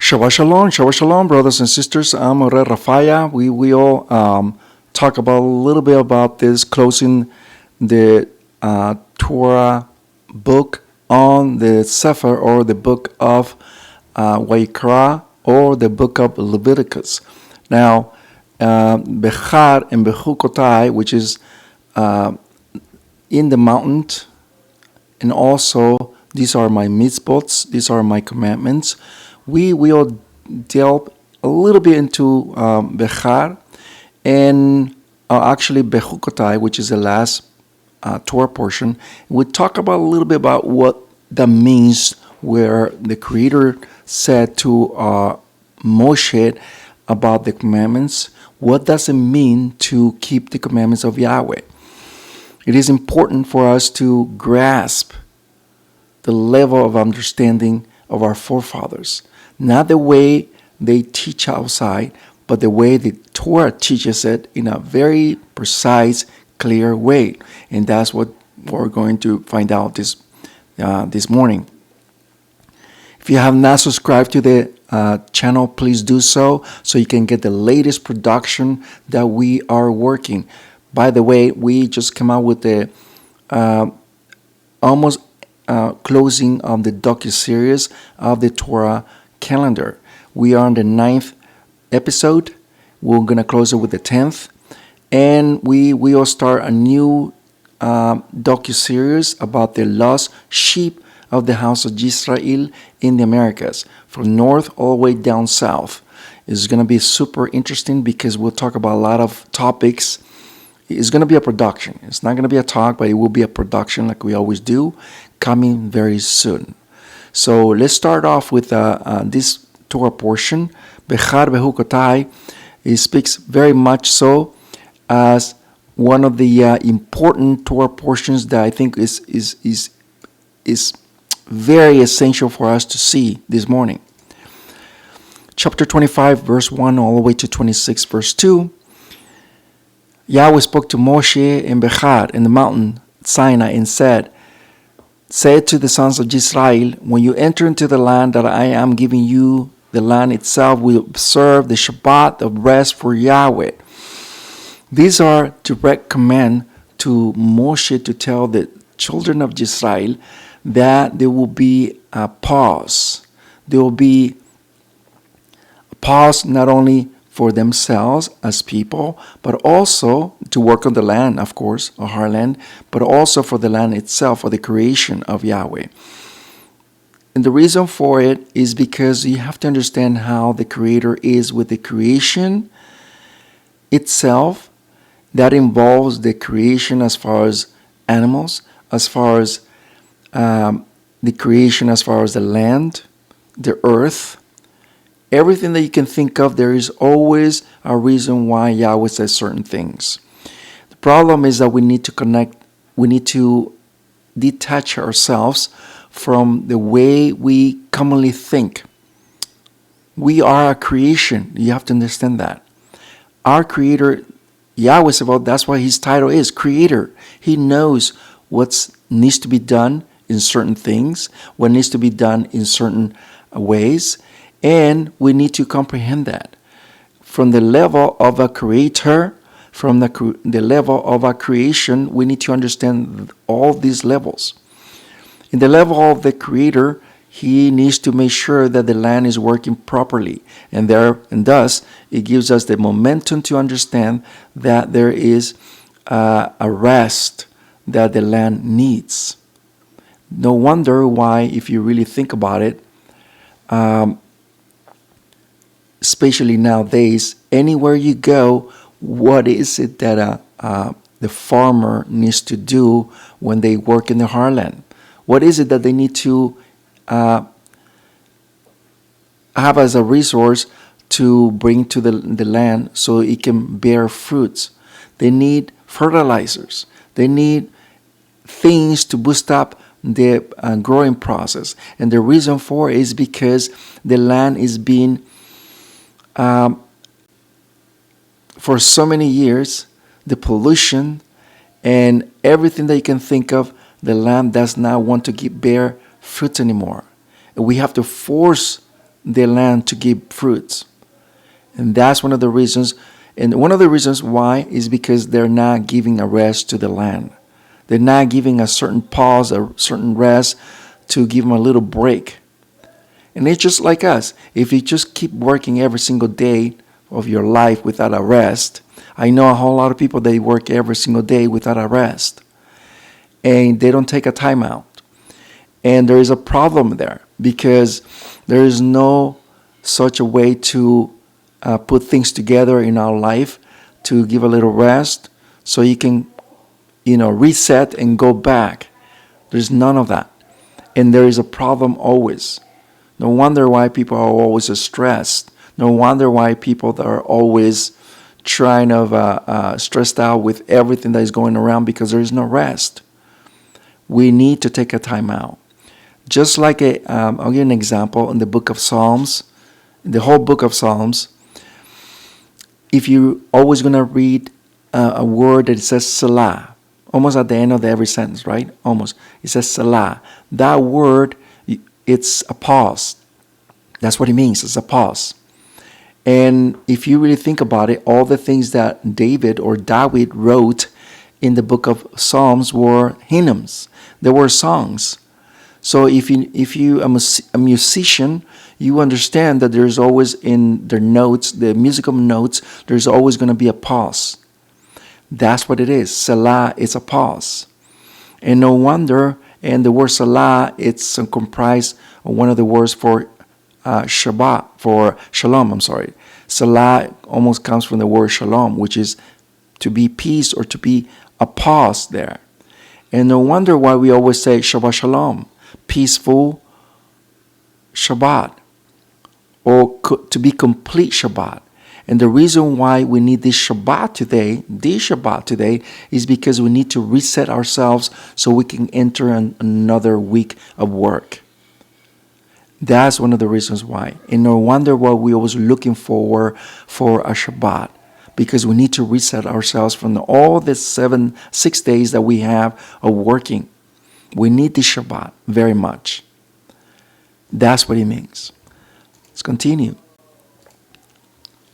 Shabbat Shalom, brothers and sisters. I'm Moreh Rapha'Yah. We will talk about a little bit about this closing the Torah book on the Sefer or the book of YHWH or the book of Leviticus. Now, Behar-Behuqotai, which is in the mountain, and also these are my mitzvot, these are my commandments. We will delve a little bit into Behar and actually Behuqotai, which is the last Torah portion. We'll talk about a little bit about what that means, where the Creator said to Moshe about the commandments. What does it mean to keep the commandments of Yahweh? It is important for us to grasp the level of understanding of our forefathers. Not the way they teach outside, but the way the Torah teaches it in a very precise, clear way. And that's what we're going to find out this morning. If you have not subscribed to the channel, please do so you can get the latest production that we are working. By the way, we just came out with the almost closing of the docu-series of the Torah calendar. We are on the 9th episode. We're going to close it with the 10th. And we will start a new docu-series about the lost sheep of the house of Israel in the Americas, from north all the way down south. It's going to be super interesting because we'll talk about a lot of topics. It's going to be a production. It's not going to be a talk, but it will be a production like we always do, coming very soon. So let's start off with this Torah portion, Behar-Behuqotai. It speaks very much so as one of the important Torah portions that I think is very essential for us to see this morning. Chapter 25, verse 1, all the way to 26, verse 2. Yahweh spoke to Moshe in Behar, in the mountain Sinai, and said, "Say to the sons of Israel, when you enter into the land that I am giving you, the land itself will observe the Shabbat of rest for Yahweh." These are direct command to Moshe to tell the children of Israel that there will be a pause. There will be a pause not only for themselves as people, but also to work on the land, of course, our land, but also for the land itself, for the creation of Yahweh. And the reason for it is because you have to understand how the Creator is with the creation itself. That involves the creation as far as animals, as far as the creation as far as the land, the earth. Everything that you can think of, there is always a reason why Yahweh says certain things. The problem is that we need to connect, we need to detach ourselves from the way we commonly think. We are a creation. You have to understand that. Our Creator, Yahweh Sabaoth, that's why His title is Creator. He knows what needs to be done in certain things, what needs to be done in certain ways, and we need to comprehend that. From the level of a creator, from the level of a creation, we need to understand all these levels. In the level of the Creator, He needs to make sure that the land is working properly, and thus it gives us the momentum to understand that there is a rest that the land needs. No wonder why, if you really think about it, especially nowadays, anywhere you go, what is it that the farmer needs to do when they work in the heartland? What is it that they need to have as a resource to bring to the land so it can bear fruits? They need fertilizers. They need things to boost up the growing process. And the reason for it is because the land is being, for so many years, the pollution and everything that you can think of, the land does not want to bear fruit anymore. And we have to force the land to give fruits. And that's one of the reasons. And one of the reasons why is because they're not giving a rest to the land. They're not giving a certain pause, a certain rest to give them a little break. And it's just like us. If you just keep working every single day of your life without a rest, I know a whole lot of people, they work every single day without a rest. And they don't take a time out. And there is a problem there because there is no such a way to put things together in our life to give a little rest so you can, reset and go back. There's none of that. And there is a problem always. No wonder why people are always stressed. No wonder why people are always trying to stressed out with everything that is going around because there is no rest. We need to take a time out. Just like I'll give you an example in the book of Psalms, the whole book of Psalms. If you're always going to read a word that says Selah, almost at the end of every sentence, right? Almost. It says Selah. That word, it's a pause. That's what it means. It's a pause. And if you really think about it, all the things that David wrote in the book of Psalms were hymns. They were songs. So if you are a musician, you understand that there's always in their notes, the musical notes, there's always going to be a pause. That's what it is. Selah is a pause. And no wonder, and the word Selah, it's comprised of one of the words for shalom. Selah almost comes from the word shalom, which is to be peace or to be a pause there. And no wonder why we always say Shabbat Shalom, peaceful Shabbat, or to be complete Shabbat. And the reason why we need this Shabbat today, is because we need to reset ourselves so we can enter another week of work. That's one of the reasons why. And no wonder why we always looking forward for a Shabbat, because we need to reset ourselves from all the 6 days that we have of working. We need this Shabbat very much. That's what it means. Let's continue.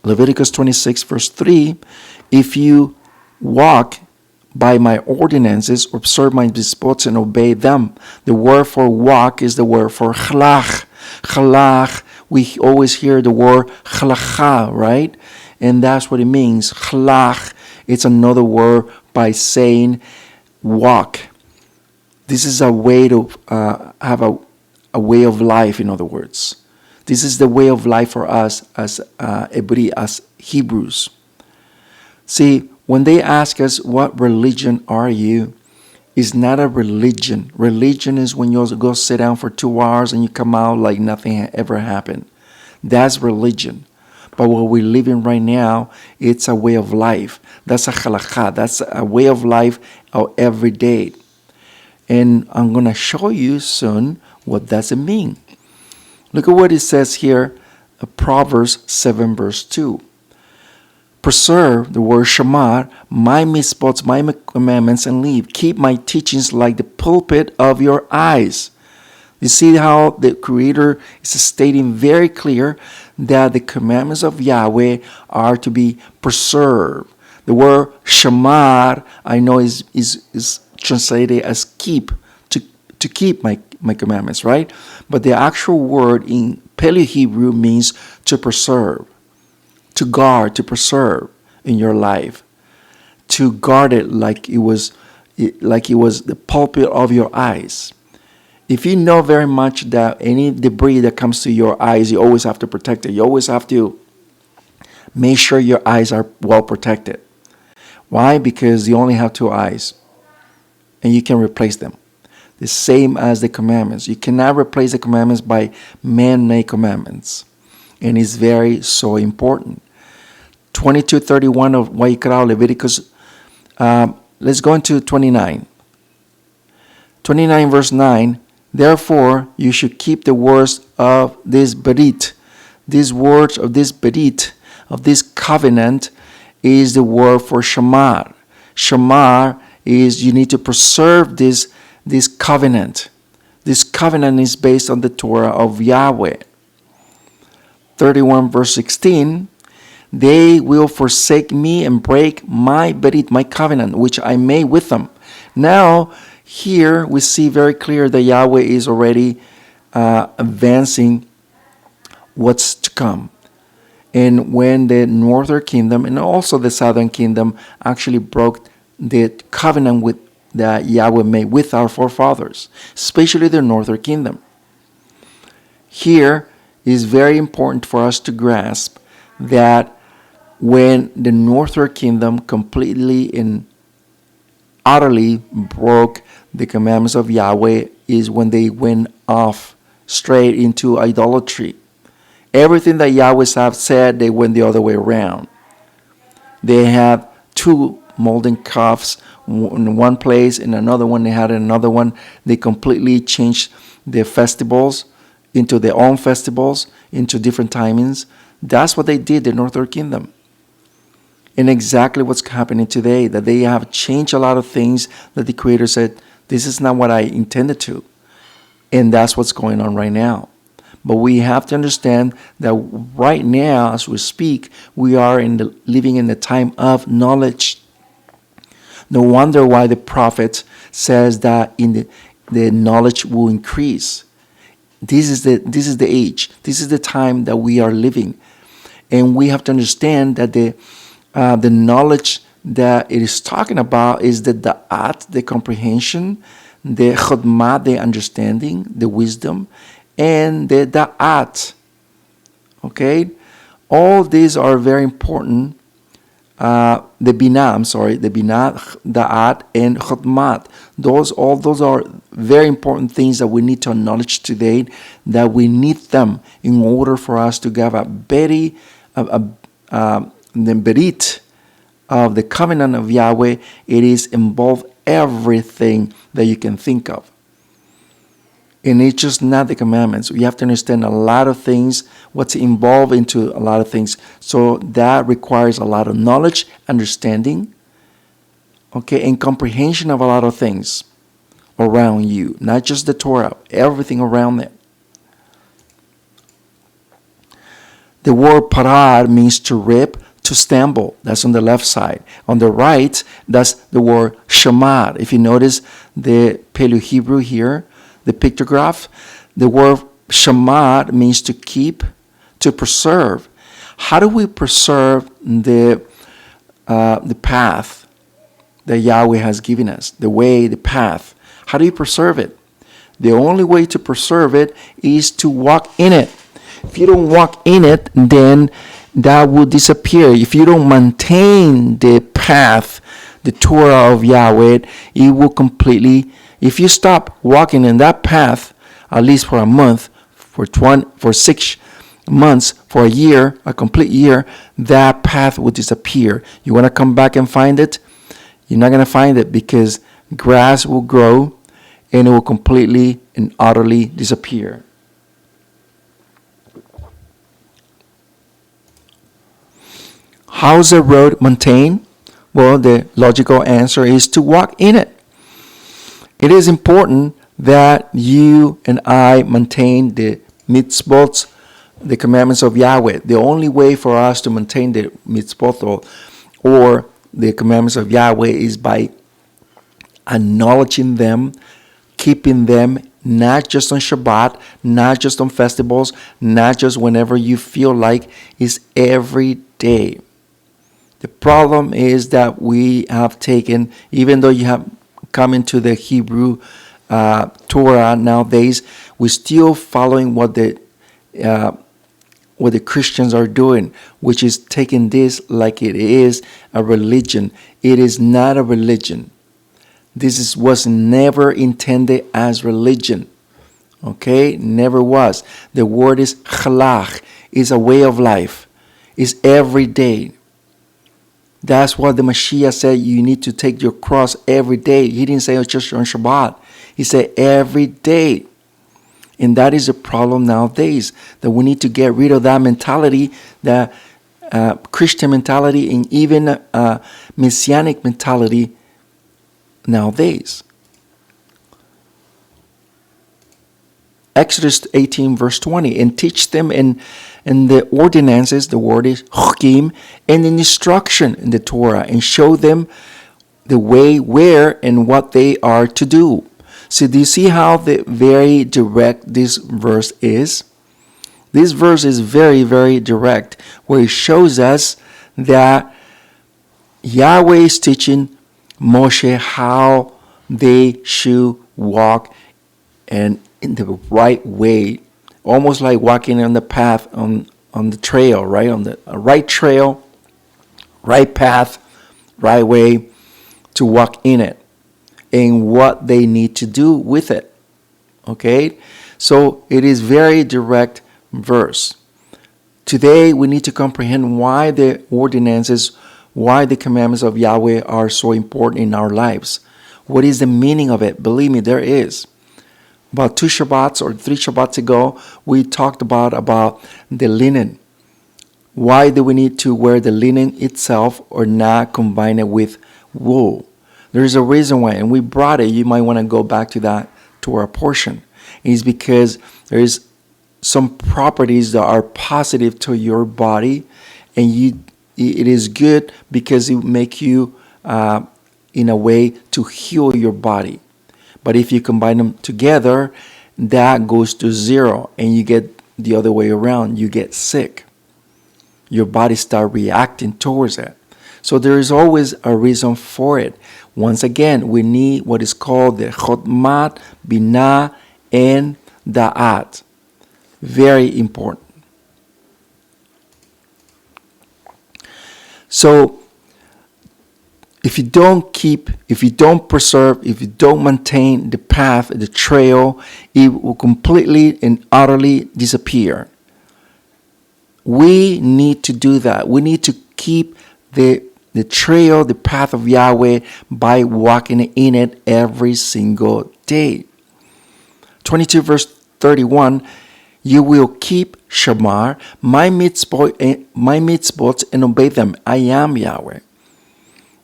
Leviticus 26 verse 3, if you walk by my ordinances, observe my dispositions and obey them. The word for walk is the word for chalach. Chalach, we always hear the word chalacha, right? And that's what it means. Chalach, it's another word by saying walk. This is a way to have a way of life, in other words. This is the way of life for us as Hebrews. See, when they ask us, what religion are you? It's not a religion. Religion is when you go sit down for 2 hours and you come out like nothing ever happened. That's religion. But what we're living right now, it's a way of life. That's a halakha. That's a way of life of every day. And I'm going to show you soon what does it mean. Look at what it says here, Proverbs 7 verse 2. Preserve, the word shamar, my mitzvot, my commandments, and live. Keep my teachings like the pulpit of your eyes. You see how the Creator is stating very clear that the commandments of Yahweh are to be preserved. The word shamar, I know is translated as keep, to keep my commandments, right? But the actual word in Paleo Hebrew means to preserve, to guard, to preserve in your life, to guard it like it was the pulpit of your eyes. If you know very much that any debris that comes to your eyes, you always have to protect it. You always have to make sure your eyes are well protected. Why? Because you only have 2 eyes, and you can replace them. The same as the commandments. You cannot replace the commandments by man-made commandments. And it's very so important. 22:31 of YHWH, Leviticus. Let's go into 29. 29 verse 9. Therefore, you should keep the words of this berit. These words of this berit, of this covenant, is the word for shamar. Shamar is you need to preserve this covenant. This covenant is based on the Torah of Yahweh. 31 verse 16, they will forsake me and break my berit, my covenant, which I made with them. Now, here we see very clear that Yahweh is already advancing what's to come. And when the northern kingdom and also the southern kingdom actually broke the covenant with that Yahweh made with our forefathers, especially the northern kingdom. Here is very important for us to grasp that when the northern kingdom completely and utterly broke the commandments of Yahweh is when they went off straight into idolatry. Everything that Yahweh have said, they went the other way around. They had two molten calves in one place, in another one they had another one. They completely changed their festivals into their own festivals, into different timings. That's what they did, the northern kingdom. And exactly what's happening today, that they have changed a lot of things that the Creator said, this is not what I intended to. And that's what's going on right now. But we have to understand that right now, as we speak, we are living in the time of knowledge. No wonder why the prophet says that the knowledge will increase. This is the age. This is the time that we are living. And we have to understand that the knowledge that it is talking about is the da'at, the comprehension, the chodmah, the understanding, the wisdom, and the da'at. Okay? All these are very important. The binah, da'at, and chodmat. All those are very important things that we need to acknowledge today, that we need them in order for us to have the berit of the covenant of Yahweh. It is involved everything that you can think of. And it's just not the commandments. You have to understand a lot of things, what's involved into a lot of things. So that requires a lot of knowledge, understanding, okay, and comprehension of a lot of things around you. Not just the Torah, everything around it. The word parar means to rip, to stumble. That's on the left side. On the right, that's the word shamar. If you notice the Paleo-Hebrew here, the pictograph, the word shamar means to keep, to preserve. How do we preserve the path that Yahweh has given us? The way, the path. How do you preserve it? The only way to preserve it is to walk in it. If you don't walk in it, then that will disappear. If you don't maintain the path, the Torah of Yahweh, it will completely. If you stop walking in that path, at least for a month, for 6 months, for a year, a complete year, that path will disappear. You want to come back and find it? You're not going to find it, because grass will grow and it will completely and utterly disappear. How's the road maintained? Well, the logical answer is to walk in it. It is important that you and I maintain the mitzvot, the commandments of Yahweh. The only way for us to maintain the mitzvot or the commandments of Yahweh is by acknowledging them, keeping them, not just on Shabbat, not just on festivals, not just whenever you feel like, it's every day. The problem is that we have taken, even though you have come into the Hebrew Torah nowadays, we're still following what the Christians are doing, which is taking this like it is a religion. It is not a religion. Was never intended as religion. Okay? Never was. The word is chalach, is a way of life. It's every day. That's what the Mashiach said, you need to take your cross every day. He didn't say just on Shabbat. He said every day. And that is a problem nowadays, that we need to get rid of that mentality, that Christian mentality, and even Messianic mentality nowadays. Exodus 18 verse 20, and teach them in the ordinances, the word is chukim, and in instruction in the Torah, and show them the way, where, and what they are to do. So do you see how very direct this verse is? This verse is very, very direct, where it shows us that Yahweh is teaching Moshe how they should walk and in the right way, almost like walking on the path, on the trail, right? On the right trail, right path, right way to walk in it, and what they need to do with it. Okay? So it is very direct verse. Today we need to comprehend why the ordinances, why the commandments of Yahweh are so important in our lives. What is the meaning of it? Believe me, there is. About 2 Shabbats or 3 Shabbats ago, we talked about the linen. Why do we need to wear the linen itself or not combine it with wool? There's a reason why, and we brought it. You might want to go back to that, to our portion. It's because there is some properties that are positive to your body, and it is good because it make you in a way to heal your body. But if you combine them together, that goes to zero, and you get the other way around. You get sick. Your body start reacting towards it. So there is always a reason for it. Once again, we need what is called the Chotmat, Binah, and Da'at. Very important. So if you don't preserve, if you don't maintain the path, the trail, it will completely and utterly disappear. We need to do that. We need to keep the trail, the path of Yahweh, by walking in it every single day. 22 verse 31, you will keep Shamar, my mitzvot, and obey them. I am Yahweh.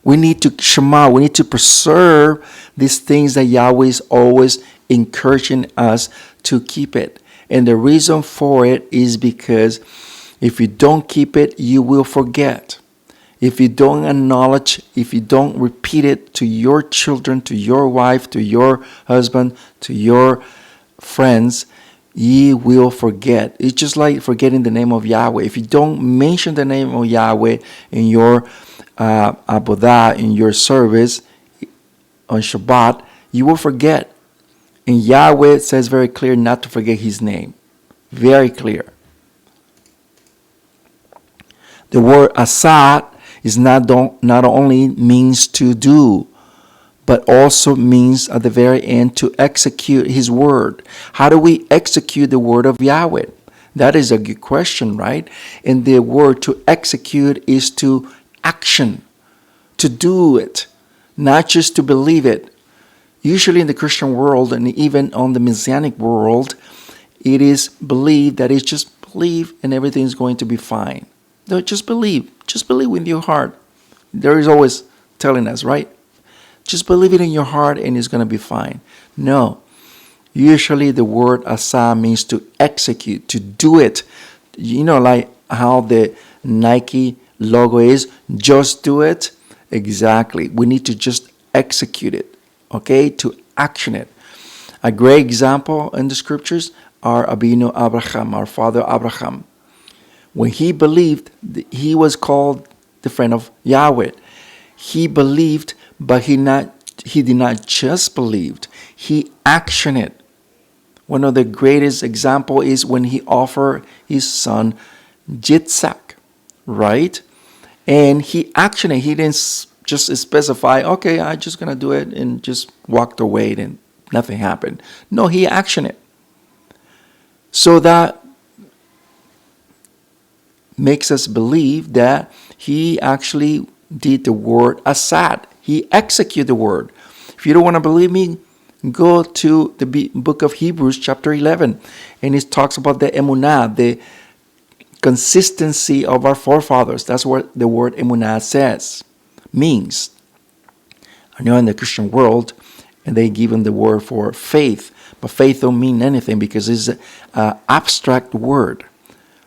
We need to Shema, we need to preserve these things that Yahweh is always encouraging us to keep it. And the reason for it is because if you don't keep it, you will forget. If you don't acknowledge, if you don't repeat it to your children, to your wife, to your husband, to your friends, ye will forget. It's just like forgetting the name of Yahweh. If you don't mention the name of Yahweh in your Avodah, in your service on Shabbat, you will forget. And Yahweh says very clear not to forget his name. Very clear. The word asad is not only means to do, but also means at the very end to execute his word. How do we execute the word of Yahweh? That is a good question, right? And the word to execute is to action, to do it, not just to believe it. Usually in the Christian world and even on the Messianic world, it is believed that it's just believe and everything's going to be fine. No, just believe with your heart. There is always telling us, right? Just believe it in your heart and it's going to be fine. No. Usually the word asa means to execute, to do it. You know, like how the Nike logo is, just do it. Exactly. We need to just execute it, okay? To action it. A great example in the scriptures are Abinu Abraham, our father Abraham. When he believed, he was called the friend of Yahweh. He believed, but he did not just believe. He actioned it. One of the greatest example is when he offered his son Yitzhak, right? And he actioned it. He didn't just specify, okay, I'm just going to do it, and just walked away and nothing happened. No, he actioned it. So that makes us believe that he actually did the word asad. He executed the word. If you don't want to believe me, go to the book of Hebrews chapter 11, and it talks about the emunah, the consistency of our forefathers. That's what the word emunah means. I know in the Christian world, and they give them the word for faith, But faith don't mean anything because it's an abstract word.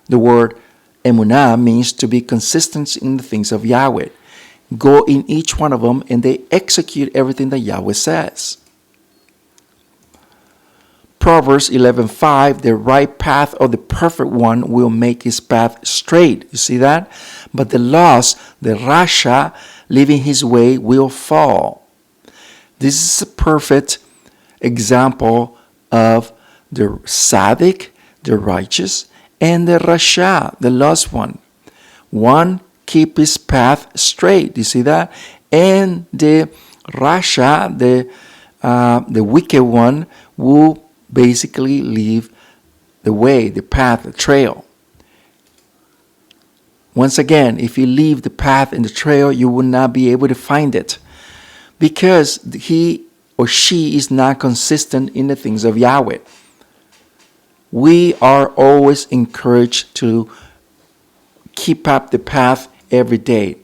The word emunah means to be consistent in the things of Yahweh. Go in each one of them and they execute everything that Yahweh says. Proverbs 11:5, the right path of the perfect one will make his path straight. You see that? But the lost, the Rasha, leaving his way, will fall. This is a perfect example of the Tzaddik, the righteous, and the Rasha, the lost one. One keep his path straight. You see that? And the Rasha, the wicked one, will basically leave the way, the path, the trail. Once again, if you leave the path and the trail, you will not be able to find it because he or she is not consistent in the things of Yahweh. We are always encouraged to keep up the path every day.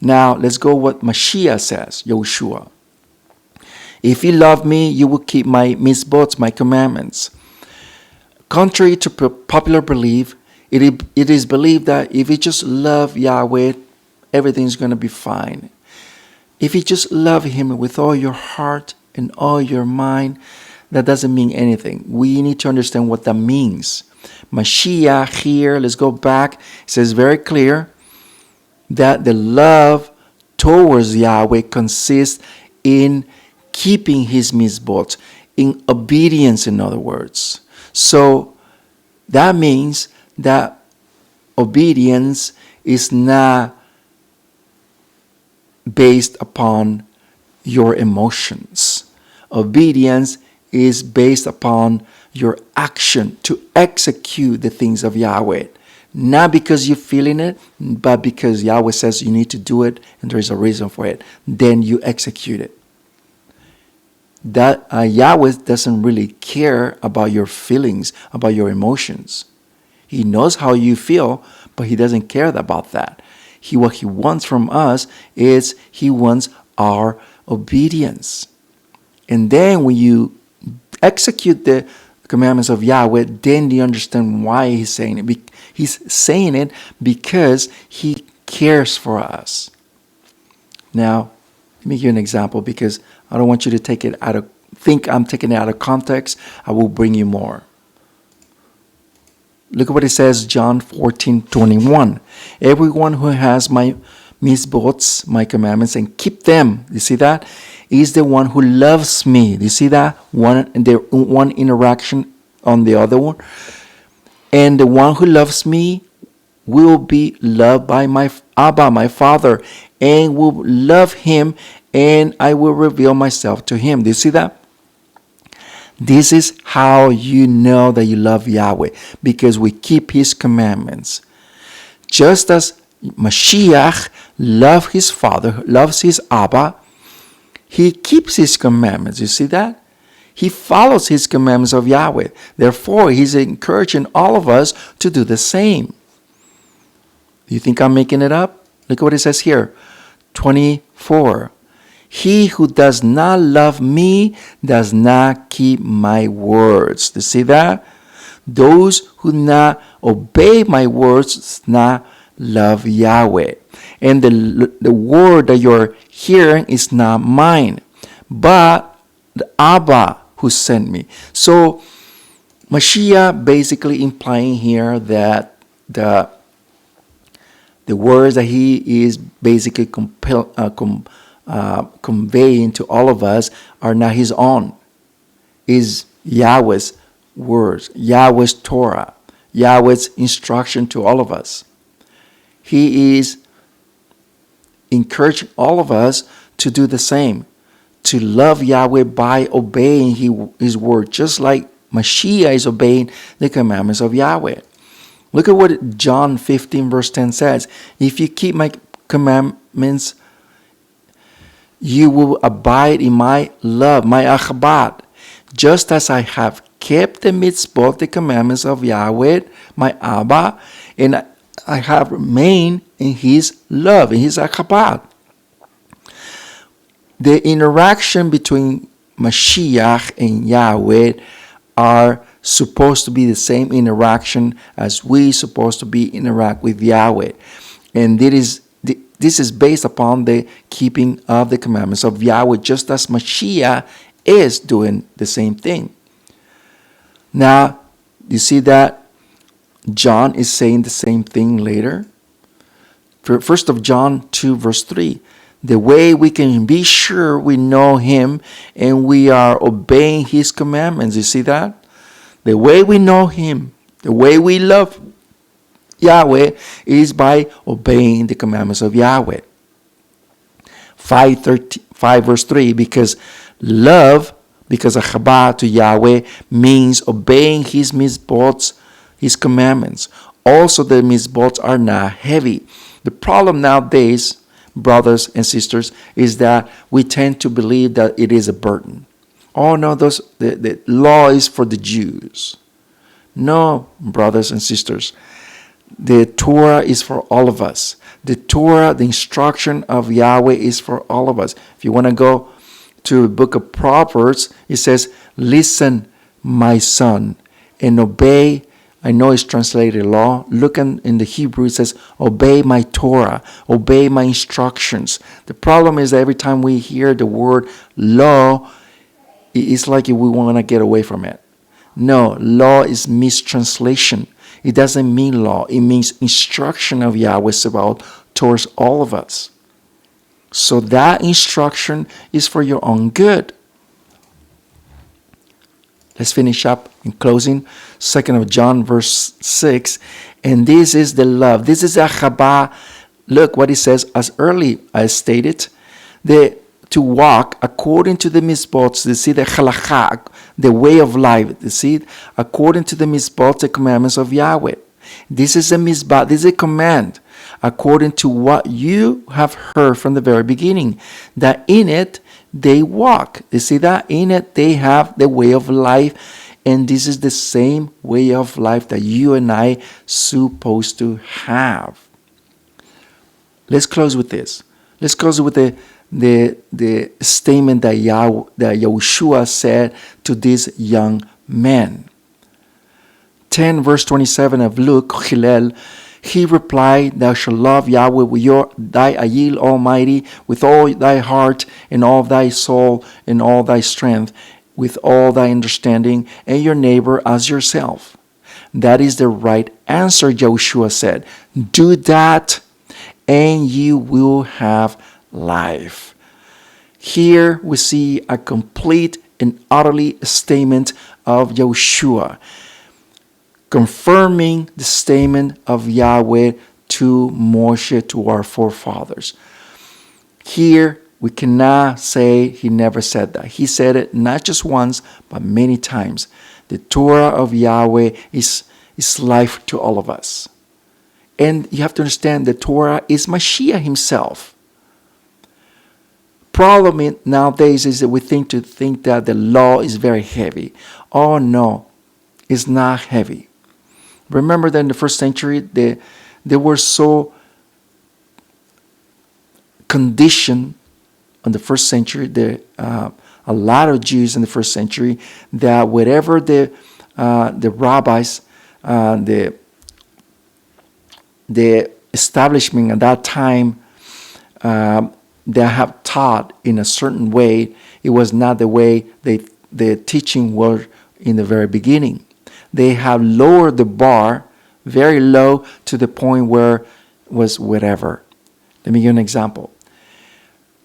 Now, let's go what Mashiach says, Yahushua. If you love me, you will keep my mitzvot, my commandments. Contrary to popular belief, it is believed that if you just love Yahweh, everything's going to be fine. If you just love Him with all your heart and all your mind, that doesn't mean anything. We need to understand what that means. Mashiach here, let's go back, it says very clear that the love towards Yahweh consists in keeping His mitzvot, in obedience, in other words. So that means that obedience is not based upon your emotions. Obedience is based upon your action to execute the things of Yahweh. Not because you're feeling it, but because Yahweh says you need to do it and there is a reason for it. Then you execute it. That Yahweh doesn't really care about your feelings, about your emotions. He knows how you feel, but He doesn't care about that. What He wants from us is He wants our obedience. And then when you execute the commandments of Yahweh, then you understand why He's saying it. He's saying it because He cares for us. Now, let me give you an example because I don't want you to think I'm taking it out of context. I will bring you more. Look at what it says, John 14:21. Everyone who has my mitzvot, my commandments, and keep them, you see that, is the one who loves me. You see that? One interaction on the other one. And the one who loves me will be loved by my Abba, my Father, and will love him, and I will reveal myself to him. Do you see that? This is how you know that you love Yahweh, because we keep His commandments. Just as Mashiach loves his Father, loves his Abba, he keeps His commandments. You see that? He follows His commandments of Yahweh. Therefore, He's encouraging all of us to do the same. You think I'm making it up? Look at what it says here. 24. He who does not love me does not keep my words. Do you see that? Those who not obey my words does not love Yahweh. And the word that you're hearing is not mine, but the Abba who sent me. So Mashiach basically implying here that the words that he is basically conveying to all of us are not his own. Is Yahweh's words, Yahweh's Torah, Yahweh's instruction to all of us. He is encouraging all of us to do the same, to love Yahweh by obeying His word, just like Mashiach is obeying the commandments of Yahweh. Look at what John 15 verse 10 says. If you keep my commandments, you will abide in my love, my achbat, just as I have kept the mitzvot, the commandments of Yahweh, my Abba, and I have remained in His love, in His achbat. The interaction between Mashiach and Yahweh are supposed to be the same interaction as we supposed to be interact with Yahweh. And this is based upon the keeping of the commandments of Yahweh, just as Mashiach is doing the same thing. Now, you see that John is saying the same thing later. First of John 2 verse 3. The way we can be sure we know him and we are obeying his commandments. You see that? The way we know him, the way we love Yahweh is by obeying the commandments of Yahweh. 5 verse 3, because love, because of Chabad to Yahweh, means obeying his mitzvot, his commandments. Also, the mitzvot are not heavy. The problem nowadays, brothers and sisters, is that we tend to believe that it is a burden. Oh no, the law is for the Jews. No, brothers and sisters. The Torah is for all of us. The Torah, the instruction of Yahweh is for all of us. If you want to go to the book of Proverbs, it says, listen, my son, and obey. I know it's translated law. Look in the Hebrew, it says, obey my Torah, obey my instructions. The problem is that every time we hear the word law, it's like we want to get away from it. No, law is mistranslation. It doesn't mean law. It means instruction of Yahweh about towards all of us. So that instruction is for your own good. Let's finish up in closing. 2nd of John verse 6. And this is the love. This is a Chabad. Look what it says, as early as stated. To walk according to the mitzvot, you see the halakha, the way of life, you see, according to the mitzvot, the commandments of Yahweh. This is a mitzvah, this is a command, according to what you have heard from the very beginning, that in it they walk. You see that? In it they have the way of life, and this is the same way of life that you and I supposed to have. Let's close with this. Let's close with the statement that Yahushua said to this young man. 10 verse 27 of Luke, Hillel, he replied, thou shalt love Yahweh with thy Ayil Almighty, with all thy heart and all thy soul and all thy strength, with all thy understanding, and your neighbor as yourself. That is the right answer, Yahushua said. Do that and you will have life. Here we see a complete and utterly statement of Yahushua, confirming the statement of Yahweh to Moshe, to our forefathers. Here we cannot say he never said that. He said it not just once, but many times. The Torah of Yahweh is life to all of us. And you have to understand the Torah is Mashiach himself. Problem nowadays is that we think that the law is very heavy. Oh no, it's not heavy. Remember that in the first century, they were so conditioned in the first century, a lot of Jews in the first century, that whatever the rabbis, the establishment at that time, they have taught in a certain way, it was not the way the teaching was in the very beginning. They have lowered the bar very low to the point where it was whatever. Let me give you an example.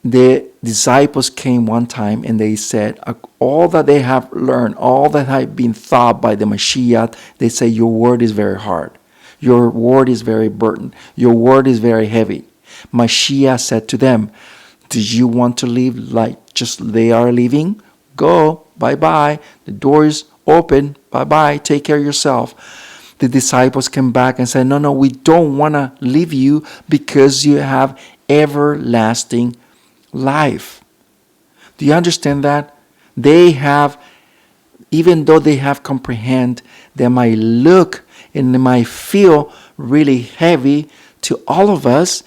The disciples came one time and they said, all that they have learned, all that have been taught by the Mashiach, they say, your word is very hard. Your word is very burdened. Your word is very heavy. Mashiach said to them, do you want to leave like just they are leaving? Go, bye-bye. The door is open, bye-bye. Take care of yourself. The disciples came back and said, no, we don't want to leave you because you have everlasting life. Do you understand that? They have, even though they have comprehend, they might look and they might feel really heavy to all of us.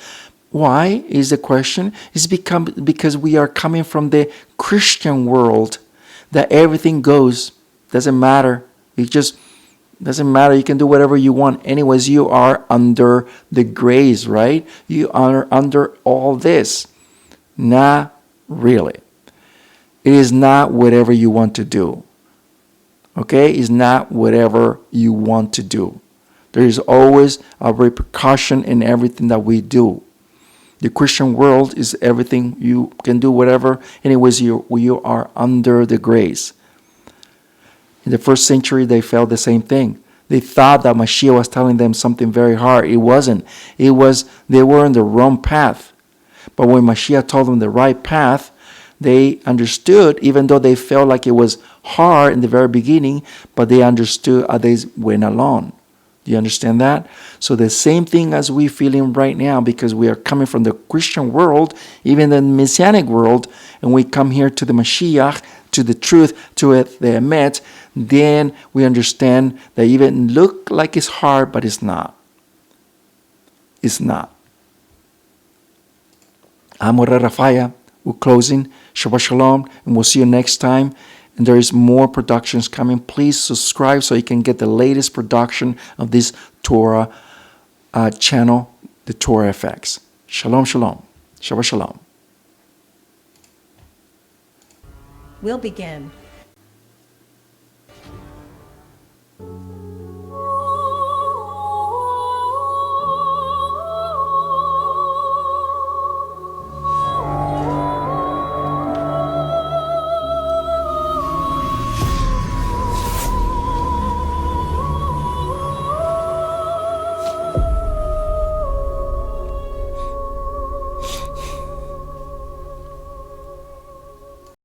Why is the question? It's because we are coming from the Christian world, that everything goes. Doesn't matter. It just doesn't matter. You can do whatever you want. Anyways, you are under the grace, right? You are under all this. Not really. It is not whatever you want to do. Okay? It's not whatever you want to do. There is always a repercussion in everything that we do. The Christian world is everything. You can do whatever. Anyways, you are under the grace. In the first century, they felt the same thing. They thought that Mashiach was telling them something very hard. It wasn't. It was they were on the wrong path. But when Mashiach told them the right path, they understood, even though they felt like it was hard in the very beginning, but they understood as they went along. Do you understand that? So the same thing as we're feeling right now, because we are coming from the Christian world, even the Messianic world, and we come here to the Mashiach, to the truth, to the Emet, then we understand that even look like it's hard, but it's not. It's not. I'm Moreh Rapha'Yah. We're closing. Shabbat Shalom, and we'll see you next time. And there is more productions coming. Please subscribe so you can get the latest production of this Torah channel, the Torah FX. Shalom, shalom. Shabbat Shalom. We'll begin.